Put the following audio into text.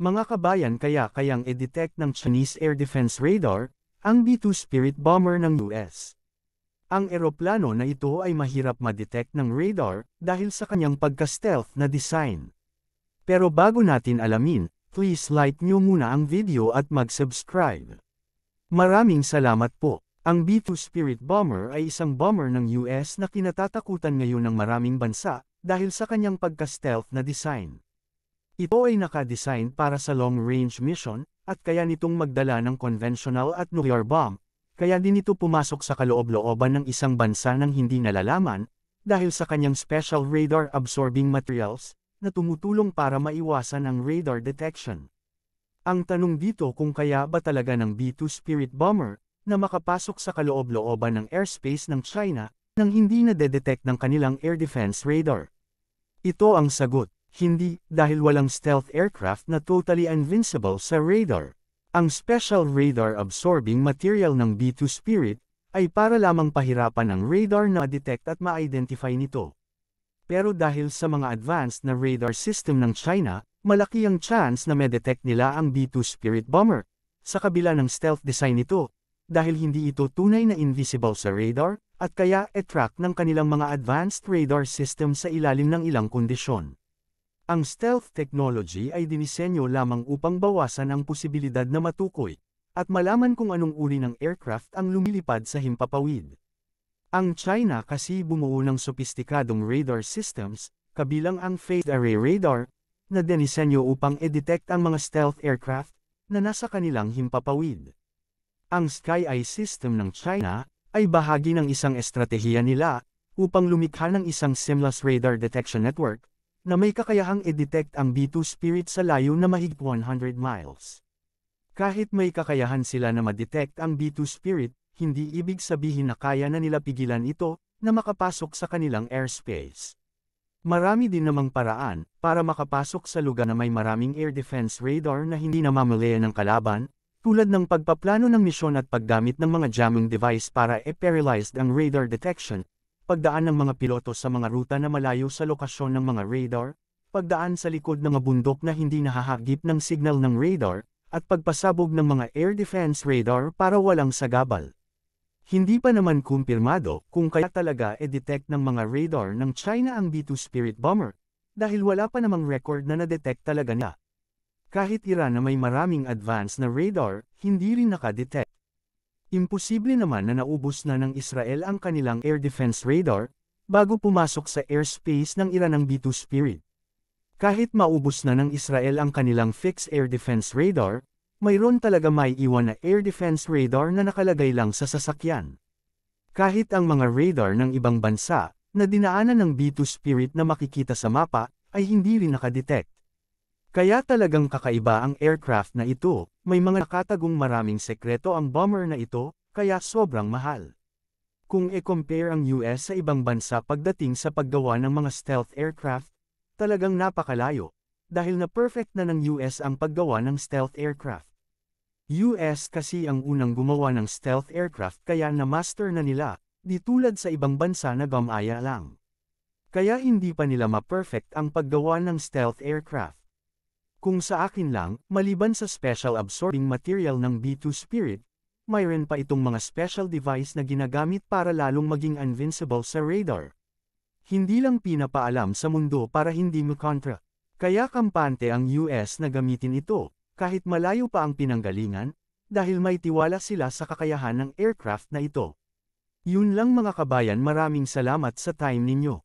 Mga kabayan, kayang i-detect ng Chinese Air Defense Radar ang B-2 Spirit bomber ng US. Ang eroplano na ito ay mahirap ma-detect ng radar dahil sa kanyang pagka-stealth na design. Pero bago natin alamin, please like nyo muna ang video at mag-subscribe. Maraming salamat po. Ang B-2 Spirit bomber ay isang bomber ng US na kinatatakutan ngayon ng maraming bansa dahil sa kanyang pagka-stealth na design. Ito ay naka-design para sa long-range mission at kaya nitong magdala ng conventional at nuclear bomb, kaya din ito pumasok sa kaloob-looban ng isang bansa nang hindi nalalaman dahil sa kanyang special radar-absorbing materials na tumutulong para maiwasan ang radar detection. Ang tanong dito kung kaya ba talaga ng B-2 Spirit bomber na makapasok sa kaloob-looban ng airspace ng China nang hindi na-detect ng kanilang air defense radar. Ito ang sagot. Hindi, dahil walang stealth aircraft na totally invincible sa radar. Ang special radar-absorbing material ng B-2 Spirit ay para lamang pahirapan ang radar na ma-detect at ma-identify nito. Pero dahil sa mga advanced na radar system ng China, malaki ang chance na ma-detect nila ang B-2 Spirit bomber, sa kabila ng stealth design nito, dahil hindi ito tunay na invisible sa radar, at kaya e-track ng kanilang mga advanced radar system sa ilalim ng ilang kondisyon. Ang stealth technology ay dinisenyo lamang upang bawasan ang posibilidad na matukoy, at malaman kung anong uri ng aircraft ang lumilipad sa himpapawid. Ang China kasi bumuo ng sopistikadong radar systems, kabilang ang phased array radar, na dinisenyo upang i-detect ang mga stealth aircraft na nasa kanilang himpapawid. Ang Sky Eye system ng China ay bahagi ng isang estratehiya nila upang lumikha ng isang seamless radar detection network na may kakayahang i-detect ang B-2 Spirit sa layo na mahigit 100 miles. Kahit may kakayahan sila na ma-detect ang B-2 Spirit, hindi ibig sabihin na kaya na nila pigilan ito na makapasok sa kanilang airspace. Marami din namang paraan para makapasok sa lugar na may maraming air defense radar na hindi namamalayan ng kalaban, tulad ng pagpaplano ng misyon at paggamit ng mga jamming device para i-paralyze ang radar detection, pagdaan ng mga piloto sa mga ruta na malayo sa lokasyon ng mga radar, pagdaan sa likod ng mga bundok na hindi nahahagip ng signal ng radar, at pagpasabog ng mga air defense radar para walang sagabal. Hindi pa naman kumpirmado kung kaya talaga i-detect ng mga radar ng China ang B-2 Spirit bomber, dahil wala pa namang record na na-detect talaga niya. Kahit Iran na may maraming advanced na radar, hindi rin naka-detect. Imposible naman na naubos na ng Israel ang kanilang air defense radar, bago pumasok sa airspace ng Iran ang B-2 Spirit. Kahit maubos na ng Israel ang kanilang fixed air defense radar, mayroon talaga maiiwan na air defense radar na nakalagay lang sa sasakyan. Kahit ang mga radar ng ibang bansa, na dinaanan ng B-2 Spirit na makikita sa mapa, ay hindi rin nakadetect. Kaya talagang kakaiba ang aircraft na ito, may mga nakatagong maraming sekreto ang bomber na ito, kaya sobrang mahal. Kung i-compare ang US sa ibang bansa pagdating sa paggawa ng mga stealth aircraft, talagang napakalayo, dahil na perfect na ng US ang paggawa ng stealth aircraft. US kasi ang unang gumawa ng stealth aircraft kaya na-master na nila, di tulad sa ibang bansa na gamaya lang. Kaya hindi pa nila ma-perfect ang paggawa ng stealth aircraft. Kung sa akin lang, maliban sa special absorbing material ng B-2 Spirit, mayroon pa itong mga special device na ginagamit para lalong maging invincible sa radar. Hindi lang pinapaalam sa mundo para hindi makontra. Kaya kampante ang US na gamitin ito, kahit malayo pa ang pinanggalingan, dahil may tiwala sila sa kakayahan ng aircraft na ito. Yun lang mga kabayan, maraming salamat sa time ninyo.